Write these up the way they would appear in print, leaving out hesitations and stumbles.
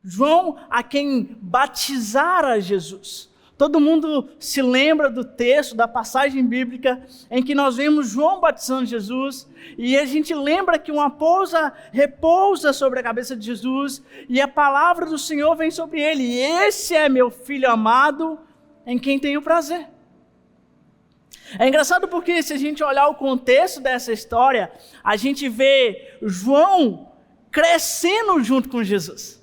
João a quem batizara Jesus. Todo mundo se lembra do texto, da passagem bíblica, em que nós vemos João batizando Jesus, e a gente lembra que uma pousa repousa sobre a cabeça de Jesus, e a palavra do Senhor vem sobre ele. E esse é meu filho amado, em quem tenho prazer. É engraçado porque se a gente olhar o contexto dessa história, a gente vê João crescendo junto com Jesus.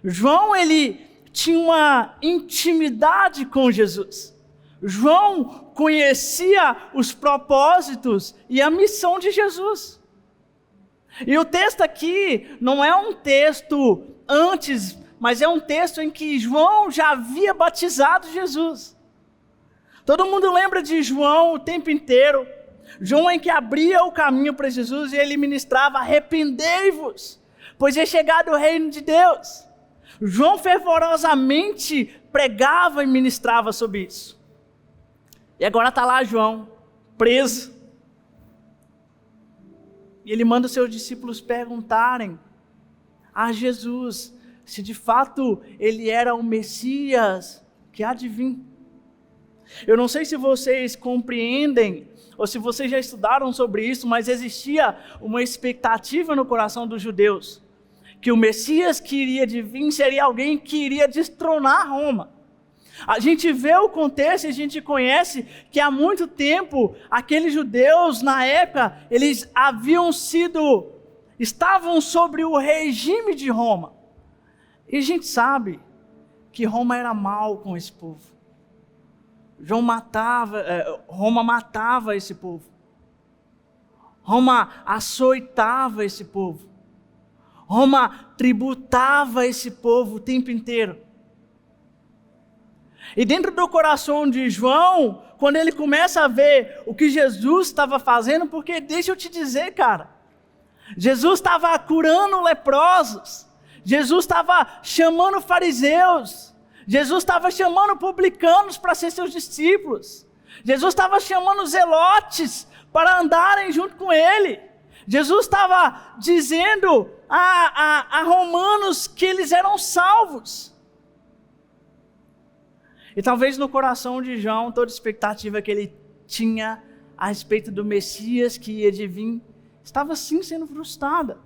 João, ele tinha uma intimidade com Jesus. João conhecia os propósitos e a missão de Jesus. E o texto aqui não é um texto antes, mas é um texto em que João já havia batizado Jesus. Todo mundo lembra de João o tempo inteiro. João em que abria o caminho para Jesus e ele ministrava: arrependei-vos, pois é chegado o reino de Deus. João fervorosamente pregava e ministrava sobre isso. E agora está lá João, preso. E ele manda os seus discípulos perguntarem a Jesus se de fato ele era o Messias que há de vir. Eu não sei se vocês compreendem, ou se vocês já estudaram sobre isso, mas existia uma expectativa no coração dos judeus, que o Messias que iria de vir seria alguém que iria destronar Roma. A gente vê o contexto e a gente conhece que há muito tempo, aqueles judeus na época, eles estavam sobre o regime de Roma. E a gente sabe que Roma era mal com esse povo. Roma matava esse povo. Roma açoitava esse povo. Roma tributava esse povo o tempo inteiro. E dentro do coração de João, quando ele começa a ver o que Jesus estava fazendo, porque deixa eu te dizer, cara, Jesus estava curando leprosos, Jesus estava chamando fariseus, Jesus estava chamando publicanos para ser seus discípulos, Jesus estava chamando zelotes para andarem junto com ele, Jesus estava dizendo a romanos que eles eram salvos. E talvez no coração de João, toda expectativa que ele tinha a respeito do Messias que ia de vir, estava sim sendo frustrada.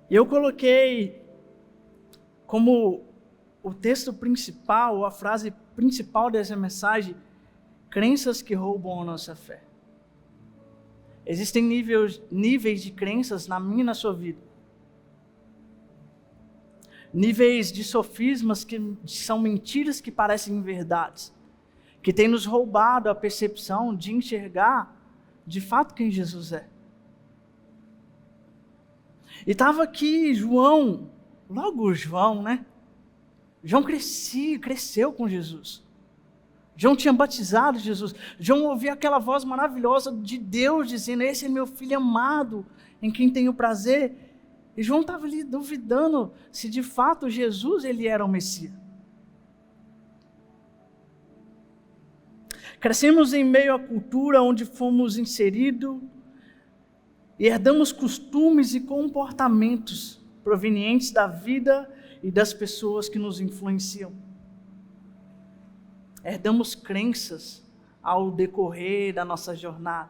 E eu coloquei como o texto principal, a frase principal dessa mensagem, crenças que roubam a nossa fé. Existem níveis de crenças na minha e na sua vida. Níveis de sofismas que são mentiras que parecem verdades, que têm nos roubado a percepção de enxergar de fato quem Jesus é. E estava aqui João, logo João, né? João cresceu com Jesus. João tinha batizado Jesus. João ouvia aquela voz maravilhosa de Deus dizendo: esse é meu filho amado, em quem tenho prazer. E João estava ali duvidando se de fato Jesus ele era o Messias. Crescemos em meio à cultura onde fomos inseridos e herdamos costumes e comportamentos provenientes da vida e das pessoas que nos influenciam. Herdamos crenças ao decorrer da nossa jornada.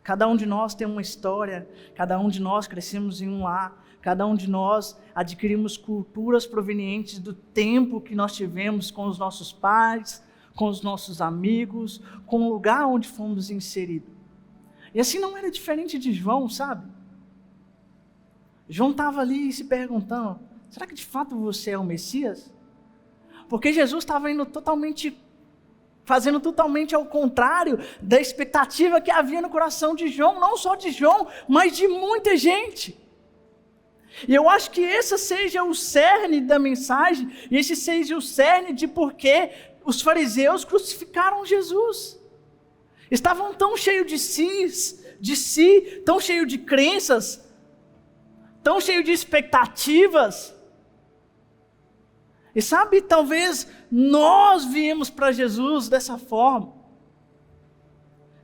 Cada um de nós tem uma história, cada um de nós crescemos em um lar, cada um de nós adquirimos culturas provenientes do tempo que nós tivemos com os nossos pais, com os nossos amigos, com o lugar onde fomos inseridos. E assim não era diferente de João, sabe? João estava ali se perguntando: será que de fato você é o Messias? Porque Jesus estava fazendo totalmente ao contrário da expectativa que havia no coração de João, não só de João, mas de muita gente. E eu acho que esse seja o cerne da mensagem, e esse seja o cerne de por que os fariseus crucificaram Jesus. Estavam tão cheios de si, tão cheios de crenças, tão cheios de expectativas. E sabe, talvez nós viemos para Jesus dessa forma,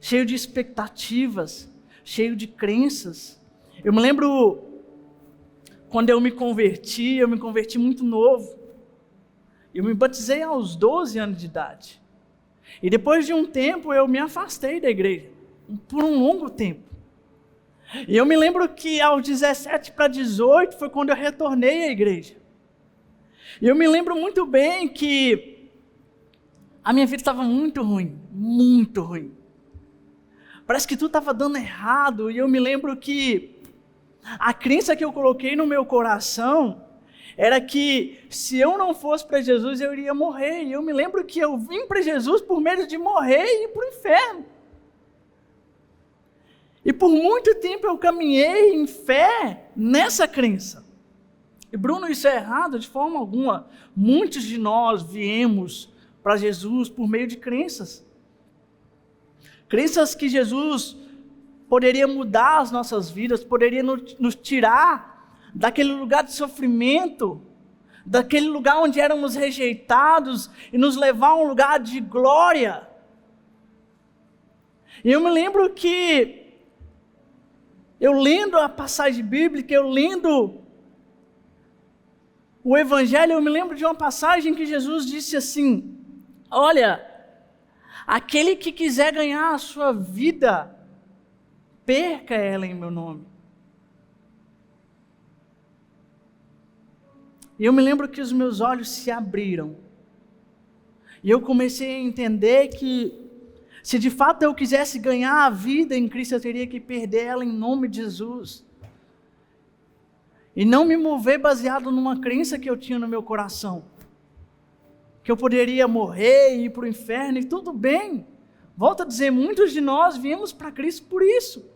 cheio de expectativas, cheio de crenças. Eu me lembro quando eu me converti muito novo. Eu me batizei aos 12 anos de idade. E depois de um tempo eu me afastei da igreja, por um longo tempo. E eu me lembro que aos 17 para 18 foi quando eu retornei à igreja. E eu me lembro muito bem que a minha vida estava muito ruim, muito ruim. Parece que tudo estava dando errado. E eu me lembro que a crença que eu coloquei no meu coração era que se eu não fosse para Jesus eu iria morrer. E eu me lembro que eu vim para Jesus por medo de morrer e ir para o inferno. E por muito tempo eu caminhei em fé nessa crença. E Bruno, isso é errado de forma alguma. Muitos de nós viemos para Jesus por meio de crenças. Crenças que Jesus poderia mudar as nossas vidas, poderia nos tirar daquele lugar de sofrimento, daquele lugar onde éramos rejeitados e nos levar a um lugar de glória. E eu me lembro que eu lendo a passagem bíblica, eu lendo o Evangelho, eu me lembro de uma passagem que Jesus disse assim: olha, aquele que quiser ganhar a sua vida, perca ela em meu nome. E eu me lembro que os meus olhos se abriram. E eu comecei a entender que se de fato eu quisesse ganhar a vida em Cristo, eu teria que perder ela em nome de Jesus. E não me mover baseado numa crença que eu tinha no meu coração. Que eu poderia morrer e ir para o inferno, e tudo bem. Volto a dizer, muitos de nós viemos para Cristo por isso.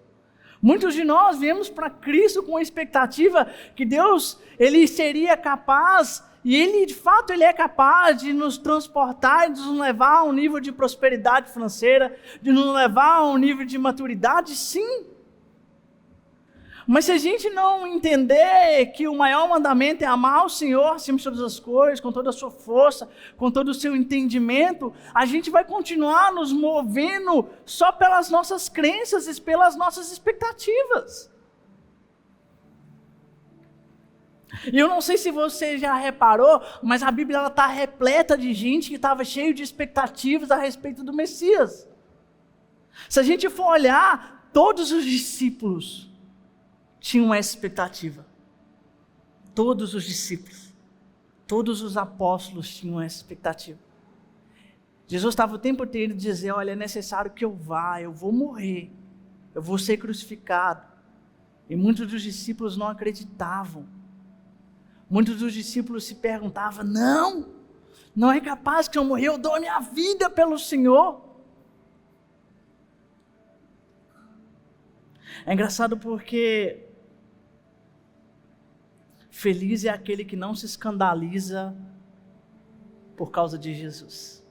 Muitos de nós viemos para Cristo com a expectativa que Deus, Ele seria capaz, e Ele de fato Ele é capaz de nos transportar e de nos levar a um nível de prosperidade financeira, de nos levar a um nível de maturidade, sim. Mas se a gente não entender que o maior mandamento é amar o Senhor acima de todas as coisas, com toda a sua força, com todo o seu entendimento, a gente vai continuar nos movendo só pelas nossas crenças e pelas nossas expectativas. E eu não sei se você já reparou, mas a Bíblia está repleta de gente que estava cheio de expectativas a respeito do Messias. Se a gente for olhar, todos os discípulos tinham essa expectativa. Todos os discípulos, todos os apóstolos tinham essa expectativa. Jesus estava o tempo inteiro dizendo: olha, é necessário que eu vá, eu vou morrer, eu vou ser crucificado. E muitos dos discípulos não acreditavam. Muitos dos discípulos se perguntavam: não é capaz que eu morrer, eu dou a minha vida pelo Senhor. É engraçado porque feliz é aquele que não se escandaliza por causa de Jesus.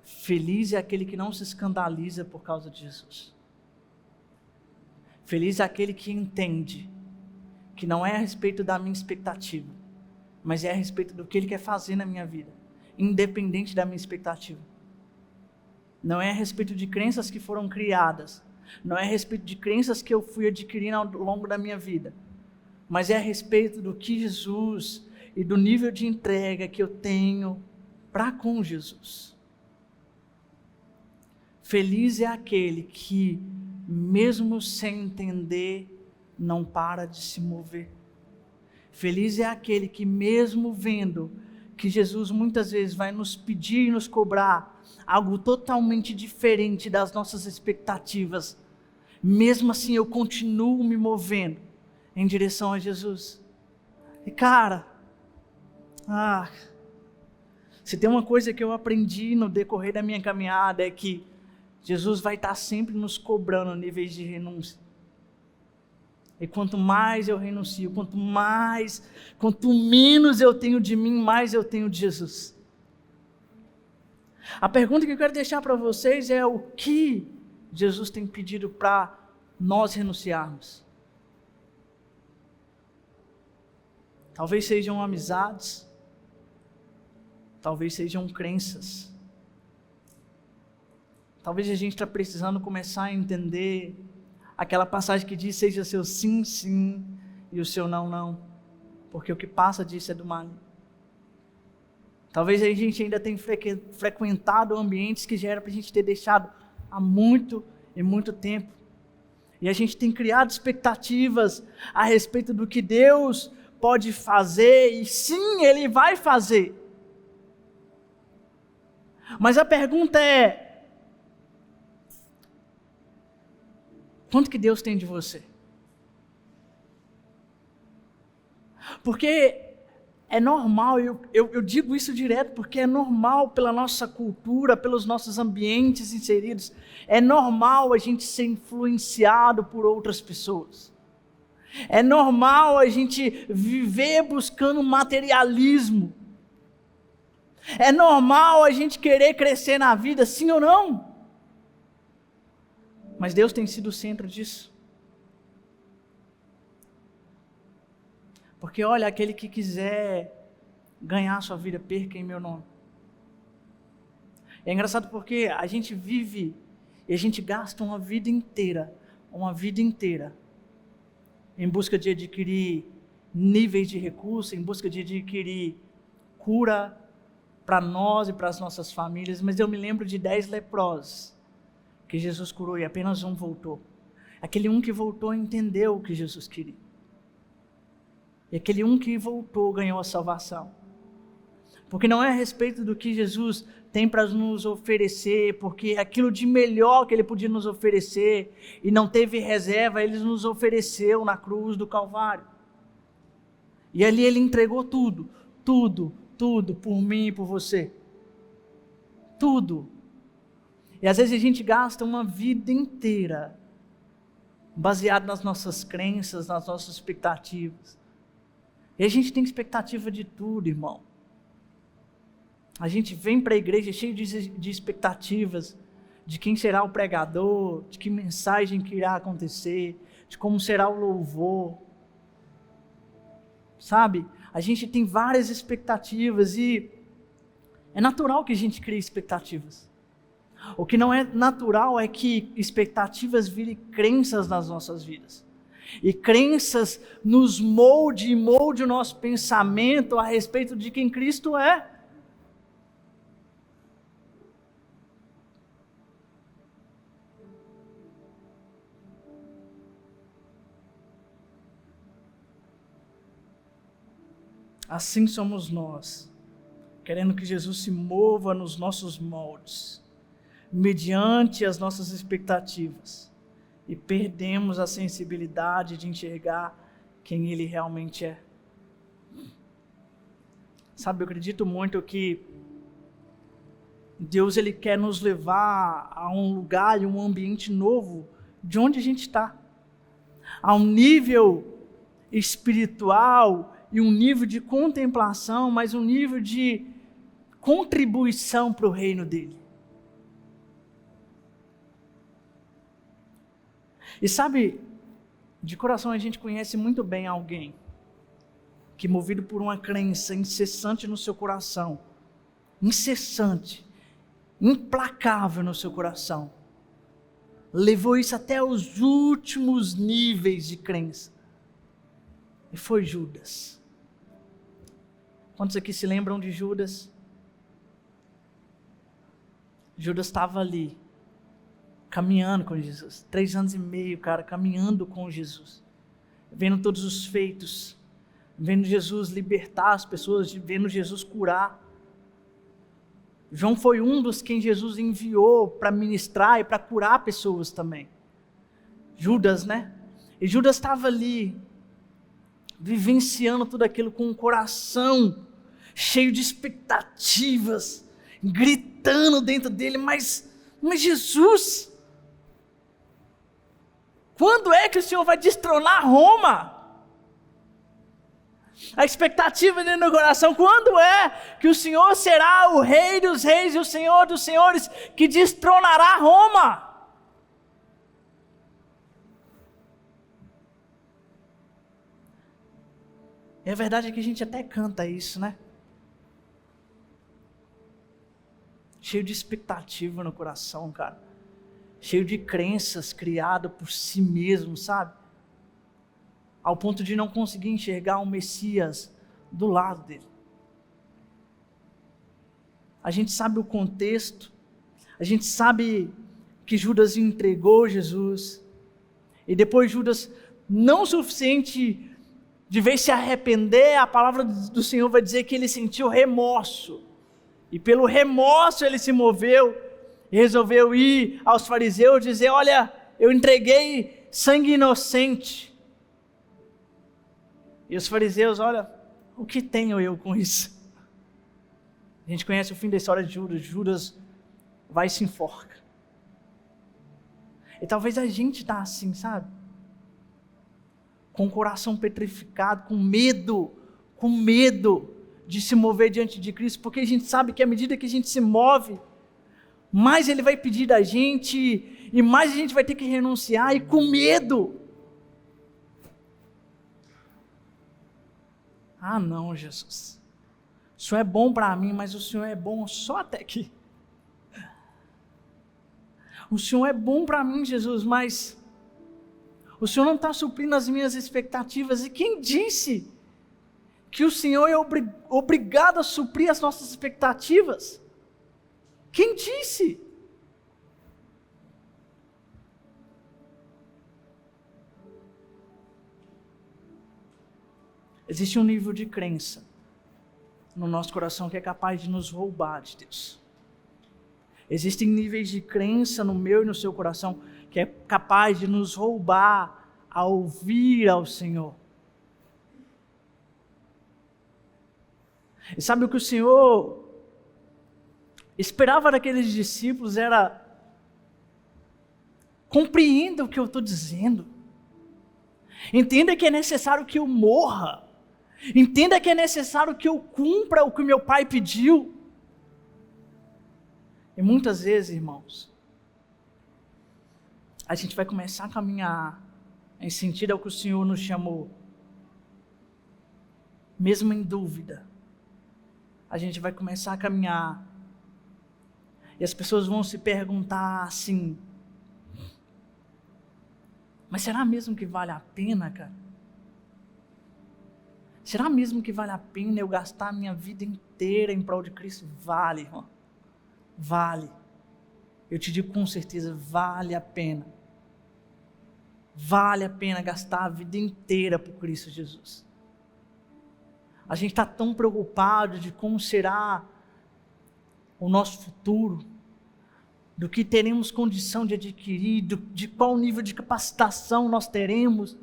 Feliz é aquele que não se escandaliza por causa de Jesus. Feliz é aquele que entende que não é a respeito da minha expectativa, mas é a respeito do que Ele quer fazer na minha vida, independente da minha expectativa. Não é a respeito de crenças que foram criadas, não é a respeito de crenças que eu fui adquirindo ao longo da minha vida, mas é a respeito do que Jesus e do nível de entrega que eu tenho para com Jesus. Feliz é aquele que, mesmo sem entender, não para de se mover. Feliz é aquele que, mesmo vendo que Jesus muitas vezes vai nos pedir e nos cobrar algo totalmente diferente das nossas expectativas, mesmo assim eu continuo me movendo em direção a Jesus. E cara, se tem uma coisa que eu aprendi no decorrer da minha caminhada é que Jesus vai estar sempre nos cobrando níveis de renúncia. E quanto mais eu renuncio, quanto menos eu tenho de mim, mais eu tenho de Jesus. A pergunta que eu quero deixar para vocês é: o que Jesus tem pedido para nós renunciarmos? Talvez sejam amizades, talvez sejam crenças. Talvez a gente está precisando começar a entender Aquela passagem que diz: seja seu sim, sim, e o seu não, não. Porque o que passa disso é do maligno. Talvez a gente ainda tenha frequentado ambientes que já era para a gente ter deixado há muito e muito tempo. E a gente tem criado expectativas a respeito do que Deus pode fazer, e sim, Ele vai fazer. Mas a pergunta é: quanto que Deus tem de você? Porque é normal, eu digo isso direto, porque é normal pela nossa cultura, pelos nossos ambientes inseridos, é normal a gente ser influenciado por outras pessoas. É normal a gente viver buscando materialismo. É normal a gente querer crescer na vida, sim ou não? Mas Deus tem sido o centro disso. Porque olha, aquele que quiser ganhar a sua vida, perca em meu nome. É engraçado porque a gente vive e a gente gasta uma vida inteira em busca de adquirir níveis de recurso, em busca de adquirir cura para nós e para as nossas famílias. Mas eu me lembro de 10 leprosos que Jesus curou e apenas um voltou. Aquele um que voltou entendeu o que Jesus queria. E aquele um que voltou ganhou a salvação. Porque não é a respeito do que Jesus tem para nos oferecer, porque aquilo de melhor que Ele podia nos oferecer e não teve reserva, Ele nos ofereceu na cruz do Calvário. E ali Ele entregou tudo por mim e por você. Tudo. E às vezes a gente gasta uma vida inteira baseado nas nossas crenças, nas nossas expectativas. E a gente tem expectativa de tudo, irmão. A gente vem para a igreja cheio de expectativas de quem será o pregador, de que mensagem que irá acontecer, de como será o louvor. Sabe? A gente tem várias expectativas e é natural que a gente crie expectativas. O que não é natural é que expectativas virem crenças nas nossas vidas. E crenças nos molde o nosso pensamento a respeito de quem Cristo é. Assim somos nós, querendo que Jesus se mova nos nossos moldes, mediante as nossas expectativas. E perdemos a sensibilidade de enxergar quem Ele realmente é. Sabe, eu acredito muito que Deus Ele quer nos levar a um lugar e um ambiente novo de onde a gente está. A um nível espiritual e um nível de contemplação, mas um nível de contribuição para o reino dEle. E sabe, de coração a gente conhece muito bem alguém que, movido por uma crença incessante no seu coração, incessante, implacável no seu coração, levou isso até os últimos níveis de crença. E foi Judas. Quantos aqui se lembram de Judas? Judas estava ali, caminhando com Jesus, 3 anos e meio, cara, caminhando com Jesus, vendo todos os feitos, vendo Jesus libertar as pessoas, vendo Jesus curar. João foi um dos quem Jesus enviou para ministrar e para curar pessoas também. Judas, né? E Judas estava ali, vivenciando tudo aquilo com um coração cheio de expectativas, gritando dentro dele, mas Jesus, quando é que o Senhor vai destronar Roma? A expectativa dentro do coração, quando é que o Senhor será o Rei dos Reis e o Senhor dos Senhores que destronará Roma? E a verdade é que a gente até canta isso, né? Cheio de expectativa no coração, cara. cheio de crenças, criado por si mesmo, sabe? Ao ponto de não conseguir enxergar o Messias do lado dele. A gente sabe o contexto, a gente sabe que Judas entregou Jesus, e depois Judas, não o suficiente de vez se arrepender, a palavra do Senhor vai dizer que ele sentiu remorso, e pelo remorso ele se moveu, e resolveu ir aos fariseus e dizer: olha, eu entreguei sangue inocente. E os fariseus: olha, o que tenho eu com isso? A gente conhece o fim da história de Judas. Judas vai e se enforca. E talvez a gente está assim, sabe? Com o coração petrificado, com medo de se mover diante de Cristo, porque a gente sabe que à medida que a gente se move, mais Ele vai pedir da gente, e mais a gente vai ter que renunciar, e com medo. Ah não, Jesus, o Senhor é bom para mim, mas o Senhor é bom só até aqui. O Senhor é bom para mim, Jesus, mas o Senhor não está suprindo as minhas expectativas. E quem disse que o Senhor é obrigado a suprir as nossas expectativas? Quem disse? Existe um nível de crença no nosso coração que é capaz de nos roubar de Deus. Existem níveis de crença no meu e no seu coração que é capaz de nos roubar a ouvir ao Senhor. E sabe o que o Senhor esperava daqueles discípulos era: compreenda o que eu estou dizendo. Entenda que é necessário que eu morra. Entenda que é necessário que eu cumpra o que meu Pai pediu. E muitas vezes, irmãos, a gente vai começar a caminhar em sentido ao que o Senhor nos chamou. Mesmo em dúvida, a gente vai começar a caminhar. E as pessoas vão se perguntar assim: mas será mesmo que vale a pena, cara? Será mesmo que vale a pena eu gastar a minha vida inteira em prol de Cristo? Vale, irmão. Vale. Eu te digo com certeza, vale a pena. Vale a pena gastar a vida inteira por Cristo Jesus. A gente está tão preocupado de como será o nosso futuro, do que teremos condição de adquirir, de qual nível de capacitação nós teremos,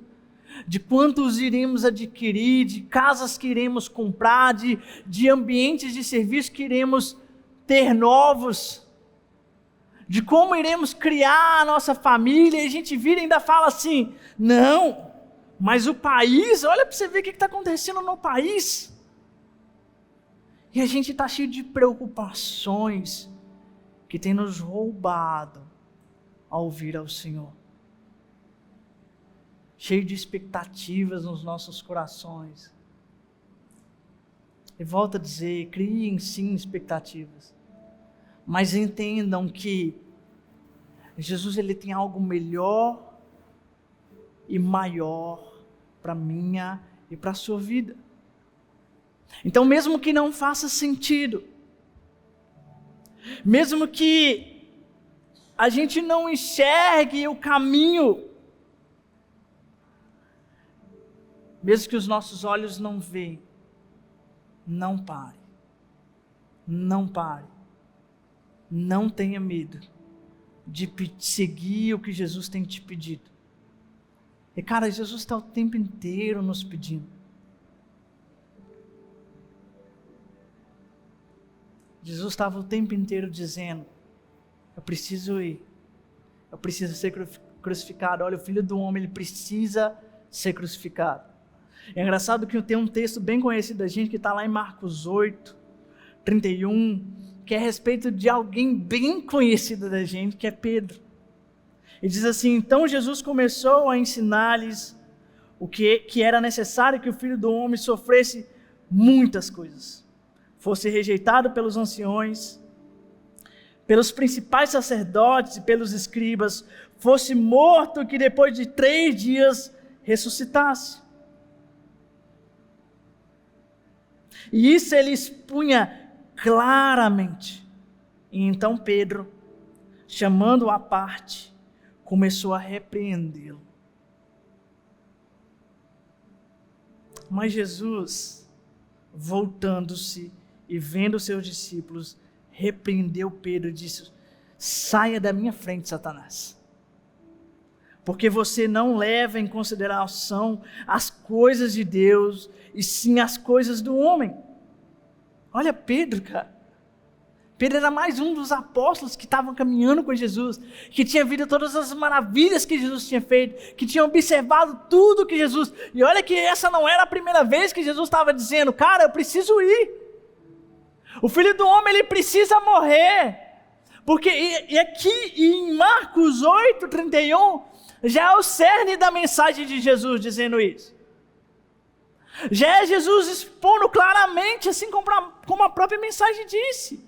de quantos iremos adquirir, de casas que iremos comprar, de ambientes de serviço que iremos ter novos, de como iremos criar a nossa família, e a gente vira e ainda fala assim: não, mas o país, olha para você ver o que está acontecendo no país. E a gente está cheio de preocupações que tem nos roubado a ouvir ao Senhor. Cheio de expectativas nos nossos corações. E volto a dizer, criem sim expectativas, mas entendam que Jesus ele tem algo melhor e maior para minha e para a sua vida. Então, mesmo que não faça sentido, mesmo que a gente não enxergue o caminho, mesmo que os nossos olhos não veem, não pare, não pare, não tenha medo de seguir o que Jesus tem te pedido. E cara, Jesus está o tempo inteiro nos pedindo. Jesus estava o tempo inteiro dizendo: eu preciso ir, eu preciso ser crucificado. Olha, o Filho do Homem, ele precisa ser crucificado. É engraçado que tem um texto bem conhecido da gente, que está lá em Marcos 8, 31, que é a respeito de alguém bem conhecido da gente, que é Pedro. Ele diz assim: então Jesus começou a ensinar-lhes o que era necessário que o Filho do Homem sofresse muitas coisas, fosse rejeitado pelos anciões, pelos principais sacerdotes e pelos escribas, fosse morto e que depois de 3 dias ressuscitasse. E isso ele expunha claramente. E então Pedro, chamando-o à parte, começou a repreendê-lo. Mas Jesus, voltando-se e vendo seus discípulos, repreendeu Pedro e disse: saia da minha frente, Satanás, porque você não leva em consideração as coisas de Deus, e sim as coisas do homem. Olha Pedro, cara. Pedro era mais um dos apóstolos que estavam caminhando com Jesus, que tinha visto todas as maravilhas que Jesus tinha feito, que tinha observado tudo que Jesus... E olha que essa não era a primeira vez que Jesus estava dizendo: cara, eu preciso ir. O Filho do Homem, ele precisa morrer. Porque e aqui em Marcos 8:31, já é o cerne da mensagem de Jesus dizendo isso. Já é Jesus expondo claramente, assim como a própria mensagem disse.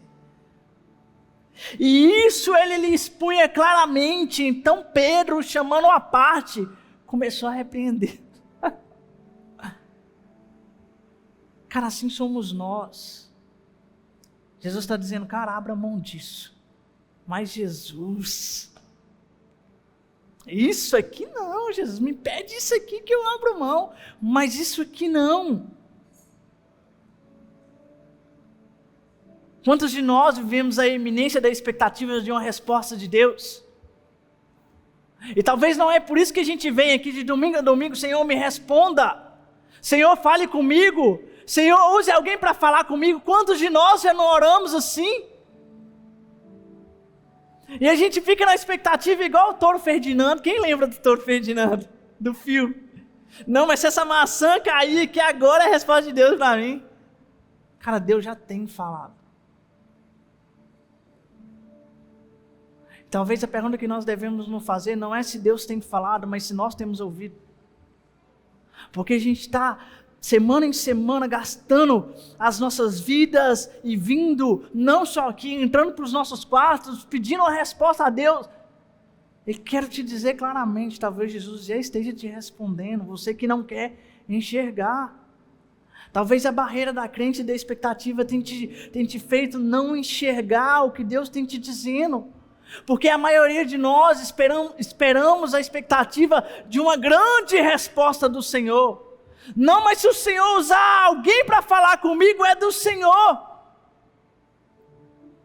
E isso ele lhe expunha claramente. Então Pedro, chamando à parte, começou a repreender. Cara, assim somos nós. Jesus está dizendo: cara, abra mão disso. Mas Jesus, isso aqui não, Jesus, me pede isso aqui que eu abro mão, mas isso aqui não. Quantos de nós vivemos a iminência da expectativa de uma resposta de Deus? E talvez não é por isso que a gente vem aqui de domingo a domingo: Senhor, me responda, Senhor, fale comigo, Senhor, use alguém para falar comigo. Quantos de nós já não oramos assim? E a gente fica na expectativa igual o Touro Ferdinando. Quem lembra do Touro Ferdinando? Do filme? Não, mas se essa maçã cair, que agora é a resposta de Deus para mim. Cara, Deus já tem falado. Talvez a pergunta que nós devemos nos fazer não é se Deus tem falado, mas se nós temos ouvido. Porque a gente está semana em semana gastando as nossas vidas e vindo, não só aqui, entrando para os nossos quartos, pedindo uma resposta a Deus. E quero te dizer claramente, talvez Jesus já esteja te respondendo, você que não quer enxergar. Talvez a barreira da crença e da expectativa tenha te feito não enxergar o que Deus tem te dizendo. Porque a maioria de nós esperamos a expectativa de uma grande resposta do Senhor. Não, mas se o Senhor usar alguém para falar comigo, é do Senhor.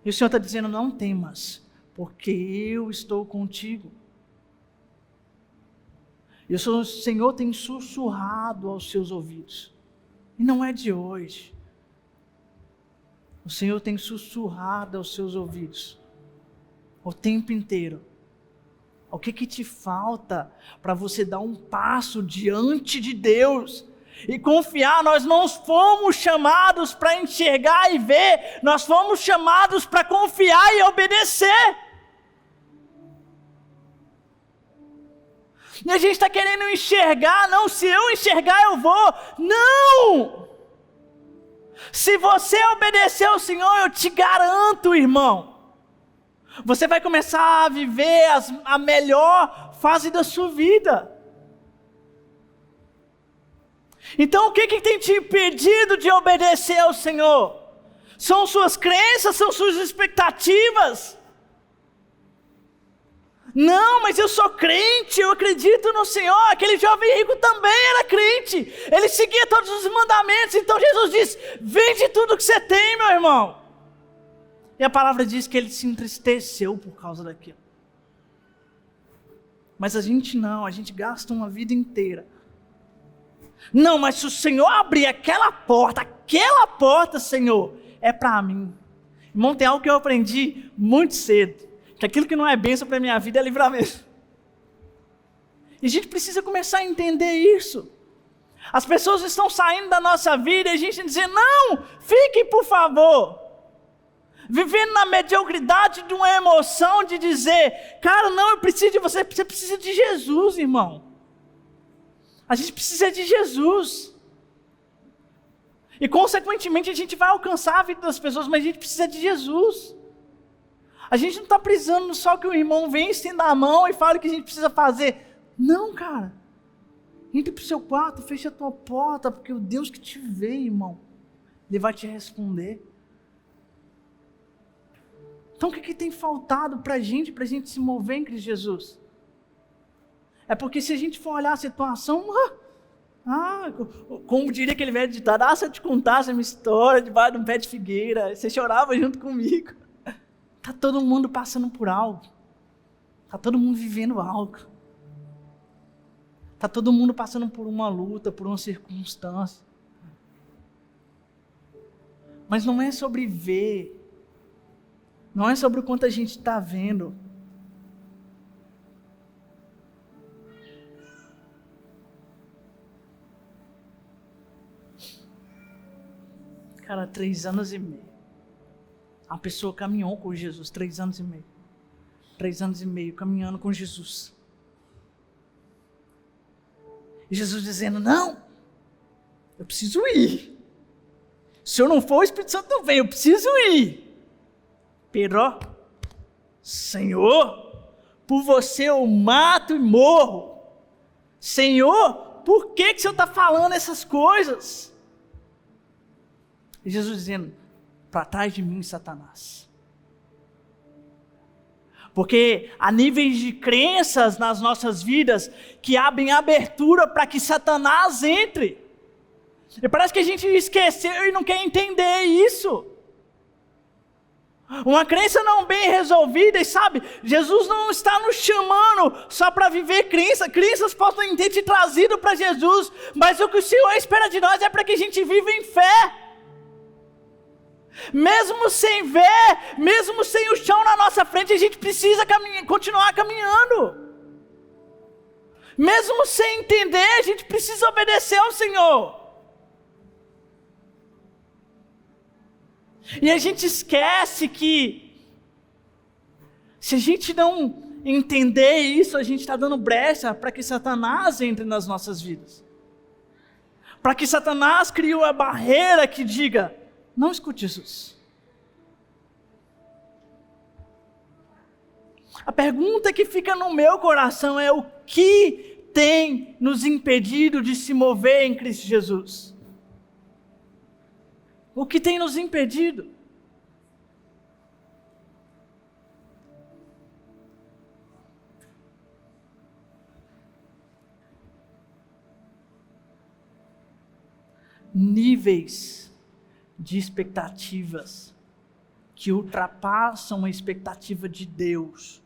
E o Senhor está dizendo: não temas, porque eu estou contigo. E o Senhor tem sussurrado aos seus ouvidos. E não é de hoje. O Senhor tem sussurrado aos seus ouvidos o tempo inteiro. O que te falta para você dar um passo diante de Deus e confiar? Nós não fomos chamados para enxergar e ver, nós fomos chamados para confiar e obedecer. E a gente está querendo enxergar: não, se eu enxergar eu vou. Não! Se você obedecer ao Senhor, eu te garanto, irmão, você vai começar a viver a melhor fase da sua vida. Então o que tem te impedido de obedecer ao Senhor? São suas crenças, são suas expectativas. Não, mas eu sou crente, eu acredito no Senhor. Aquele jovem rico também era crente, ele seguia todos os mandamentos. Então Jesus diz: vende tudo que você tem, meu irmão. E a palavra diz que ele se entristeceu por causa daquilo. Mas a gente não, a gente gasta uma vida inteira. Não, mas se o Senhor abrir aquela porta, Senhor, é para mim. Irmão, tem algo que eu aprendi muito cedo, que aquilo que não é bênção para a minha vida é livramento. E a gente precisa começar a entender isso. As pessoas estão saindo da nossa vida e a gente dizer: não, fique por favor. Vivendo na mediocridade de uma emoção de dizer: cara, não, eu preciso de você precisa de Jesus, irmão. A gente precisa de Jesus. E consequentemente a gente vai alcançar a vida das pessoas, mas a gente precisa de Jesus. A gente não está precisando só que o irmão venha estenda a mão e fale o que a gente precisa fazer. Não, cara. Entre para o seu quarto, fecha a tua porta, porque o Deus que te vê, irmão, Ele vai te responder. Então o que tem faltado para a gente se mover em Cristo Jesus? É porque se a gente for olhar a situação, como diria aquele velho ditado, se eu te contasse a minha história debaixo de um pé de figueira, você chorava junto comigo. Está todo mundo passando por algo. Está todo mundo vivendo algo. Está todo mundo passando por uma luta, por uma circunstância. Mas não é sobre ver. Não é sobre o quanto a gente está vendo. Cara, 3 anos e meio. A pessoa caminhou com Jesus 3 anos e meio. 3 anos e meio caminhando com Jesus. E Jesus dizendo, não, eu preciso ir. Se eu não for, o Espírito Santo não vem, eu preciso ir. Pero, Senhor, por você eu mato e morro. Senhor, por que o Senhor está falando essas coisas? E Jesus dizendo, para trás de mim, Satanás. Porque há níveis de crenças nas nossas vidas que abrem abertura para que Satanás entre. E parece que a gente esqueceu e não quer entender isso. Uma crença não bem resolvida, e sabe, Jesus não está nos chamando só para viver crença. Crenças podem ter te trazido para Jesus, mas o que o Senhor espera de nós é para que a gente viva em fé. Mesmo sem ver, mesmo sem o chão na nossa frente, a gente precisa continuar caminhando. Mesmo sem entender, a gente precisa obedecer ao Senhor. E a gente esquece que, se a gente não entender isso, a gente está dando brecha para que Satanás entre nas nossas vidas. Para que Satanás crie uma barreira que diga, não escute Jesus. A pergunta que fica no meu coração é o que tem nos impedido de se mover em Cristo Jesus? O que tem nos impedido? Níveis de expectativas que ultrapassam a expectativa de Deus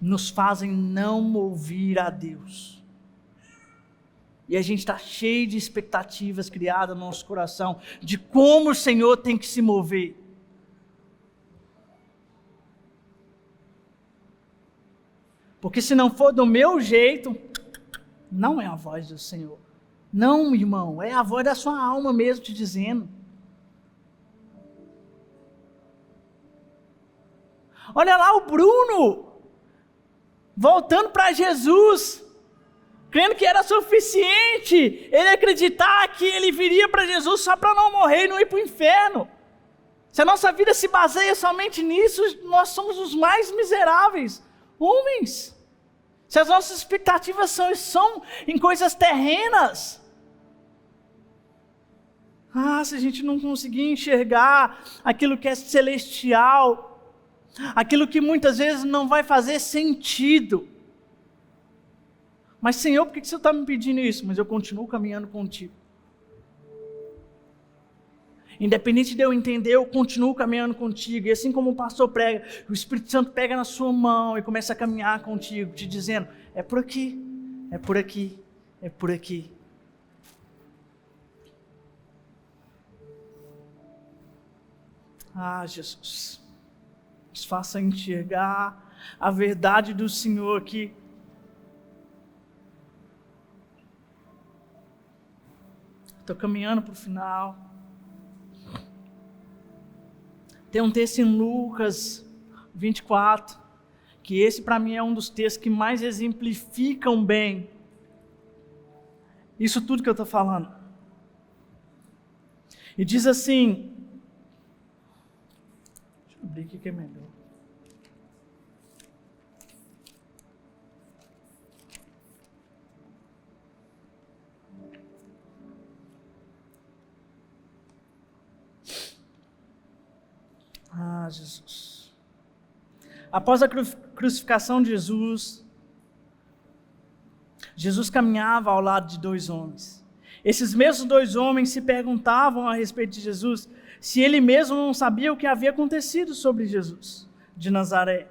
nos fazem não ouvir a Deus. E a gente está cheio de expectativas criadas no nosso coração de como o Senhor tem que se mover. Porque se não for do meu jeito, não é a voz do Senhor. Não, irmão, é a voz da sua alma mesmo te dizendo. Olha lá o Bruno, voltando para Jesus, crendo que era suficiente ele acreditar que ele viria para Jesus só para não morrer e não ir para o inferno. Se a nossa vida se baseia somente nisso, nós somos os mais miseráveis homens. Se as nossas expectativas são em coisas terrenas, se a gente não conseguir enxergar aquilo que é celestial, aquilo que muitas vezes não vai fazer sentido. Mas Senhor, por que você está me pedindo isso? Mas eu continuo caminhando contigo. Independente de eu entender, eu continuo caminhando contigo. E assim como o pastor prega, o Espírito Santo pega na sua mão e começa a caminhar contigo, te dizendo, é por aqui, é por aqui, é por aqui. Jesus, nos faça enxergar a verdade do Senhor aqui. Estou caminhando para o final. Tem um texto em Lucas 24, que esse para mim é um dos textos que mais exemplificam bem isso tudo que eu estou falando. E diz assim, deixa eu abrir aqui que é melhor. Ah, Jesus. Após a crucificação de Jesus, Jesus caminhava ao lado de dois homens. Esses mesmos dois homens se perguntavam a respeito de Jesus, se ele mesmo não sabia o que havia acontecido sobre Jesus de Nazaré,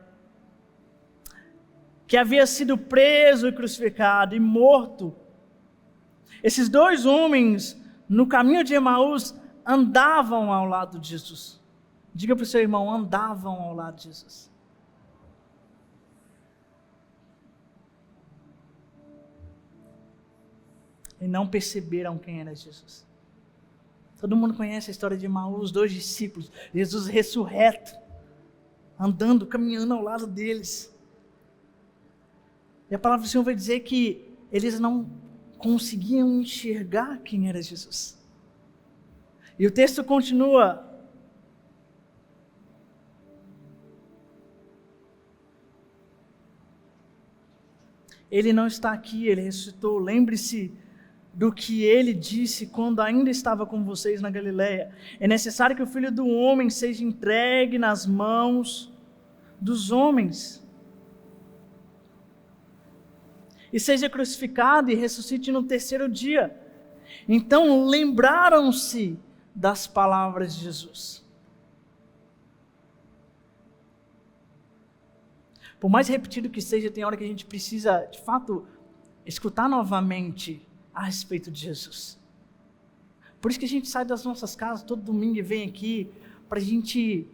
que havia sido preso e crucificado e morto. Esses dois homens, no caminho de Emaús, andavam ao lado de Jesus. Diga para o seu irmão, andavam ao lado de Jesus. E não perceberam quem era Jesus. Todo mundo conhece a história de Emaús, dois discípulos, Jesus ressurreto, andando, caminhando ao lado deles. E a palavra do Senhor vai dizer que eles não conseguiam enxergar quem era Jesus. E o texto continua. Ele não está aqui, ele ressuscitou. Lembre-se do que ele disse quando ainda estava com vocês na Galileia. É necessário que o Filho do Homem seja entregue nas mãos dos homens e seja crucificado e ressuscite no terceiro dia. Então lembraram-se das palavras de Jesus. Por mais repetido que seja, tem hora que a gente precisa, de fato, escutar novamente a respeito de Jesus. Por isso que a gente sai das nossas casas todo domingo e vem aqui, para a gente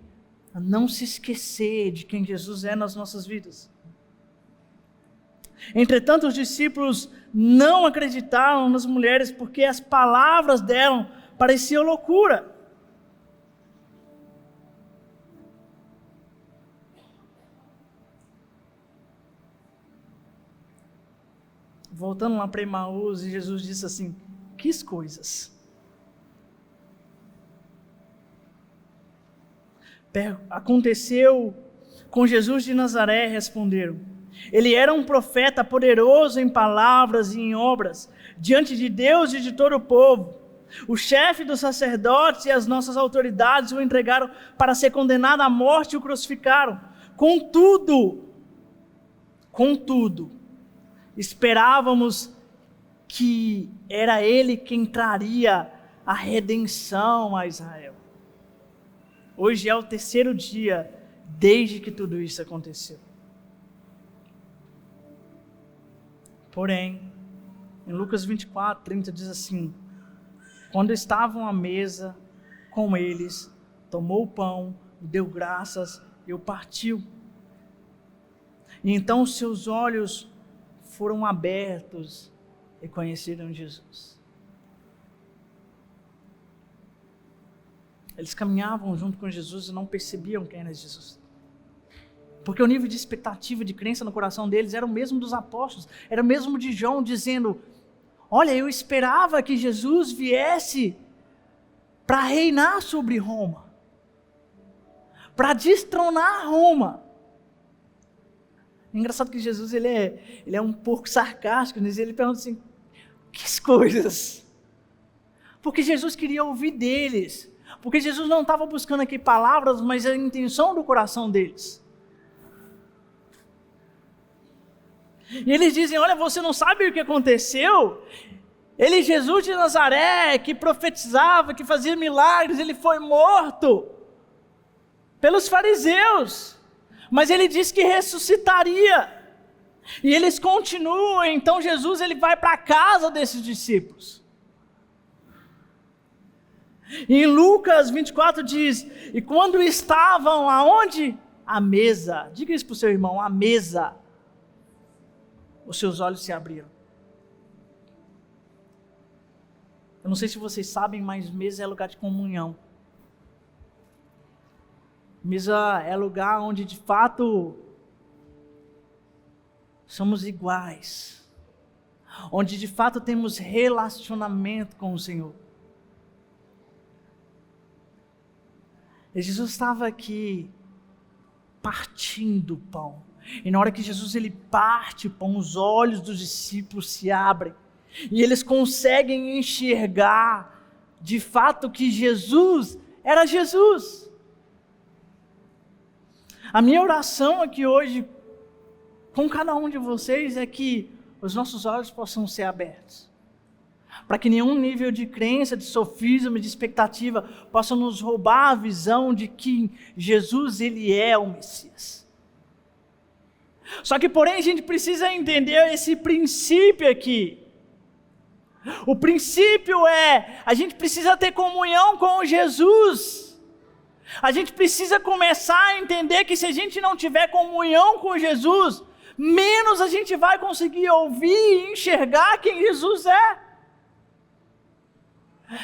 não se esquecer de quem Jesus é nas nossas vidas. Entretanto, os discípulos não acreditaram nas mulheres, porque as palavras delas pareciam loucura. Voltando lá para Emaús, e Jesus disse assim: que coisas? Aconteceu com Jesus de Nazaré, responderam. Ele era um profeta poderoso em palavras e em obras, diante de Deus e de todo o povo. O chefe dos sacerdotes e as nossas autoridades o entregaram para ser condenado à morte e o crucificaram. Contudo, esperávamos que era ele quem traria a redenção a Israel. Hoje é o terceiro dia desde que tudo isso aconteceu. Porém, em Lucas 24, 30 diz assim: quando estavam à mesa com eles, tomou o pão, deu graças e o partiu. E então os seus olhos foram abertos e conheceram Jesus. Eles caminhavam junto com Jesus e não percebiam quem era Jesus. Porque o nível de expectativa, de crença no coração deles era o mesmo dos apóstolos, era o mesmo de João dizendo: olha, eu esperava que Jesus viesse para reinar sobre Roma, para destronar Roma. Engraçado que Jesus ele é um pouco sarcástico, ele pergunta assim: que coisas? Porque Jesus queria ouvir deles, porque Jesus não estava buscando aqui palavras, mas a intenção do coração deles. E eles dizem: olha, você não sabe o que aconteceu? Ele, Jesus de Nazaré, que profetizava, que fazia milagres, ele foi morto pelos fariseus. Mas ele disse que ressuscitaria. E eles continuam, então Jesus ele vai para a casa desses discípulos. E em Lucas 24 diz: e quando estavam aonde? À mesa. Diga isso para o seu irmão: à mesa. Os seus olhos se abriram. Eu não sei se vocês sabem, mas mesa é lugar de comunhão. Mesa é lugar onde de fato somos iguais, onde de fato temos relacionamento com o Senhor. E Jesus estava aqui partindo o pão. E na hora que Jesus ele parte o pão, os olhos dos discípulos se abrem. E eles conseguem enxergar de fato que Jesus era Jesus. A minha oração aqui hoje, com cada um de vocês, é que os nossos olhos possam ser abertos. Para que nenhum nível de crença, de sofisma, de expectativa possa nos roubar a visão de que Jesus ele é o Messias. Só que porém a gente precisa entender esse princípio aqui. O princípio é, a gente precisa ter comunhão com Jesus. A gente precisa começar a entender que se a gente não tiver comunhão com Jesus, menos a gente vai conseguir ouvir e enxergar quem Jesus é.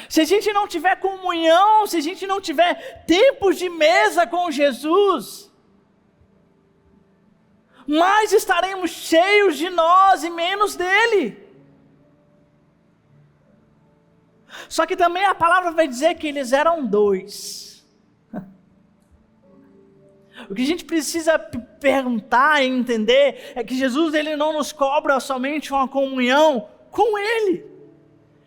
Se a gente não tiver comunhão, se a gente não tiver tempos de mesa com Jesus, mais estaremos cheios de nós e menos dele. Só que também a palavra vai dizer que eles eram dois. O que a gente precisa perguntar e entender é que Jesus ele não nos cobra somente uma comunhão com ele.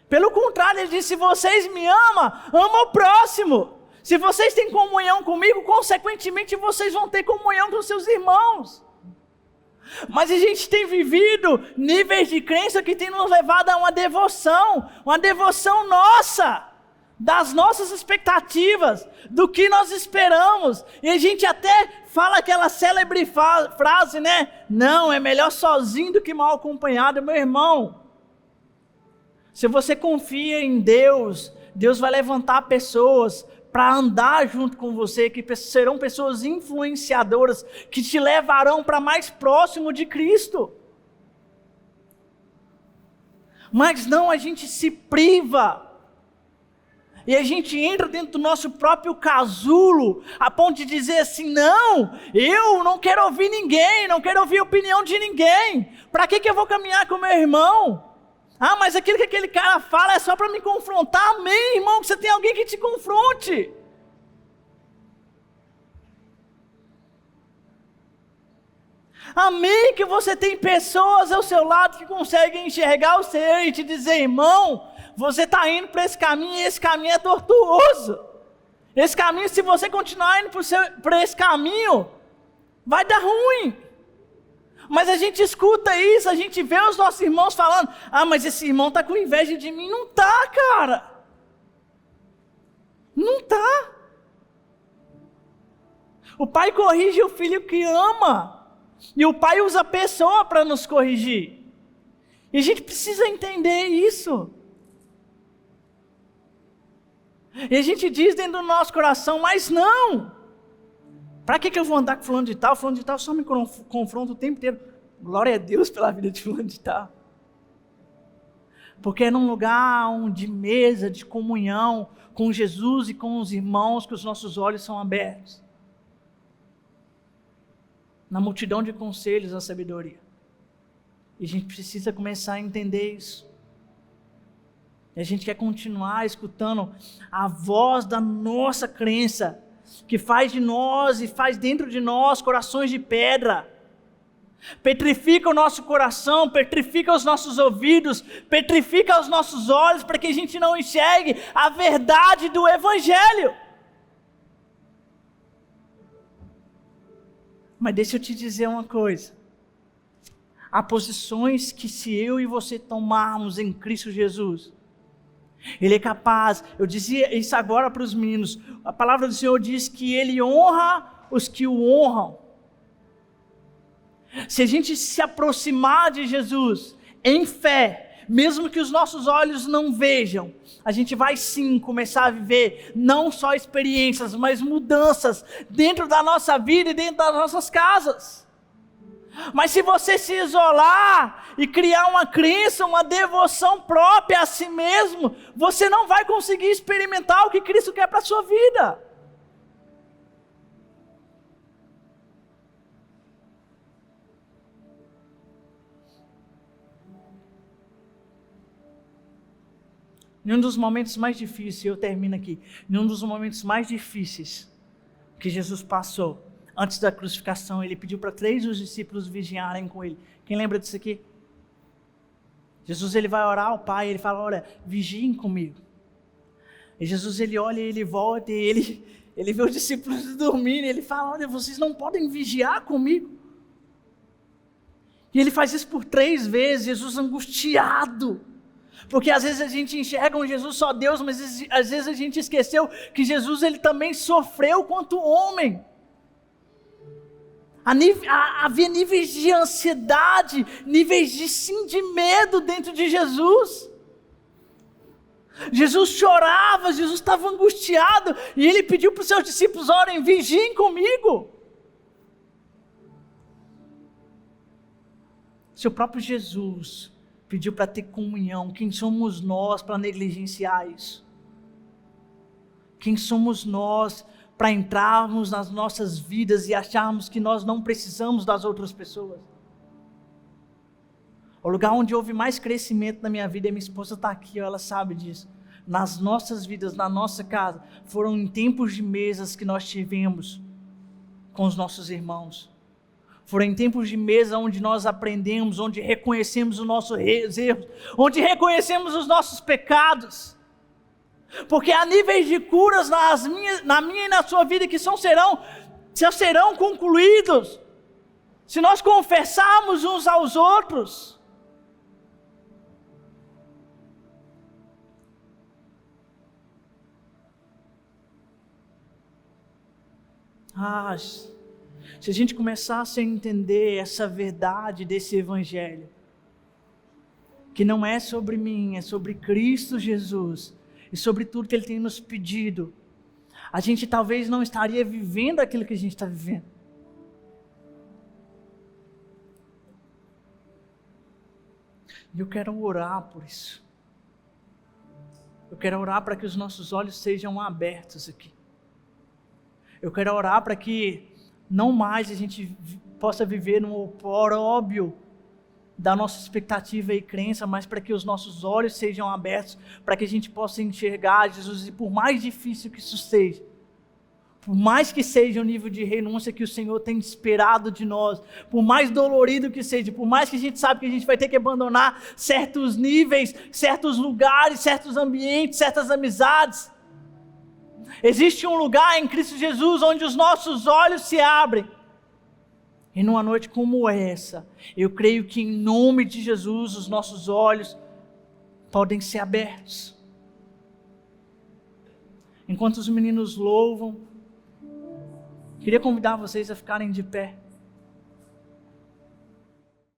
Pelo contrário, ele disse, se vocês me amam, ama o próximo. Se vocês têm comunhão comigo, consequentemente vocês vão ter comunhão com seus irmãos. Mas a gente tem vivido níveis de crença que tem nos levado a uma devoção nossa, das nossas expectativas, do que nós esperamos. E a gente até fala aquela célebre frase, né? Não, é melhor sozinho do que mal acompanhado, meu irmão. Se você confia em Deus, Deus vai levantar pessoas para andar junto com você, que serão pessoas influenciadoras, que te levarão para mais próximo de Cristo. Mas não, a gente se priva, e a gente entra dentro do nosso próprio casulo, a ponto de dizer assim, não, eu não quero ouvir ninguém, não quero ouvir a opinião de ninguém, para que eu vou caminhar com meu irmão? Ah, mas aquilo que aquele cara fala é só para me confrontar. Amém, irmão, que você tem alguém que te confronte. Amém, que você tem pessoas ao seu lado que conseguem enxergar o seu erro e te dizer, irmão, você está indo para esse caminho e esse caminho é tortuoso. Esse caminho, se você continuar indo por esse caminho, vai dar ruim. Mas a gente escuta isso, a gente vê os nossos irmãos falando, ah, mas esse irmão está com inveja de mim. Não está, cara. Não está. O pai corrige o filho que ama. E o pai usa a pessoa para nos corrigir. E a gente precisa entender isso. E a gente diz dentro do nosso coração, mas não. Para que eu vou andar com fulano de tal? Fulano de tal só me confronta o tempo inteiro. Glória a Deus pela vida de fulano de tal. Porque é num lugar de mesa, de comunhão com Jesus e com os irmãos que os nossos olhos são abertos. Na multidão de conselhos, a sabedoria. E a gente precisa começar a entender isso. E a gente quer continuar escutando a voz da nossa crença, que faz de nós e faz dentro de nós corações de pedra. Petrifica o nosso coração, petrifica os nossos ouvidos, petrifica os nossos olhos para que a gente não enxergue a verdade do Evangelho. Mas deixa eu te dizer uma coisa. Há posições que se eu e você tomarmos em Cristo Jesus, Ele é capaz, eu dizia isso agora para os meninos, a palavra do Senhor diz que Ele honra os que o honram. Se a gente se aproximar de Jesus em fé, mesmo que os nossos olhos não vejam, a gente vai sim começar a viver não só experiências, mas mudanças dentro da nossa vida e dentro das nossas casas. Mas se você se isolar e criar uma crença, uma devoção própria a si mesmo, você não vai conseguir experimentar o que Cristo quer para a sua vida. Em um dos momentos mais difíceis, eu termino aqui, em um dos momentos mais difíceis que Jesus passou, antes da crucificação, ele pediu para 3 dos discípulos vigiarem com ele. Quem lembra disso aqui? Jesus ele vai orar ao Pai, ele fala, olha, vigiem comigo. E Jesus ele olha, ele volta e ele vê os discípulos dormindo, e ele fala, olha, vocês não podem vigiar comigo. E ele faz isso por 3 vezes, Jesus angustiado. Porque às vezes a gente enxerga um Jesus só Deus, mas às vezes a gente esqueceu que Jesus ele também sofreu quanto homem. Havia níveis de ansiedade, níveis de medo dentro de Jesus. Jesus chorava, Jesus estava angustiado, e ele pediu para os seus discípulos, orem, vigiem comigo. Se o próprio Jesus pediu para ter comunhão, quem somos nós para negligenciar isso? Quem somos nós para entrarmos nas nossas vidas e acharmos que nós não precisamos das outras pessoas? O lugar onde houve mais crescimento na minha vida, e minha esposa está aqui, ela sabe disso. Nas nossas vidas, na nossa casa, foram em tempos de mesas que nós tivemos com os nossos irmãos. Foram em tempos de mesa onde nós aprendemos, onde reconhecemos os nossos erros, onde reconhecemos os nossos pecados. Porque há níveis de curas na minha e na sua vida que serão concluídos se nós confessarmos uns aos outros. Se a gente começasse a entender essa verdade desse evangelho, que não é sobre mim, é sobre Cristo Jesus, e sobre tudo que Ele tem nos pedido, a gente talvez não estaria vivendo aquilo que a gente está vivendo. E eu quero orar por isso. Eu quero orar para que os nossos olhos sejam abertos aqui. Eu quero orar para que não mais a gente possa viver no opróbrio da nossa expectativa e crença, mas para que os nossos olhos sejam abertos, para que a gente possa enxergar Jesus, e por mais difícil que isso seja, por mais que seja o nível de renúncia que o Senhor tem esperado de nós, por mais dolorido que seja, por mais que a gente sabe que a gente vai ter que abandonar certos níveis, certos lugares, certos ambientes, certas amizades, existe um lugar em Cristo Jesus onde os nossos olhos se abrem. E numa noite como essa, eu creio que em nome de Jesus os nossos olhos podem ser abertos. Enquanto os meninos louvam, queria convidar vocês a ficarem de pé.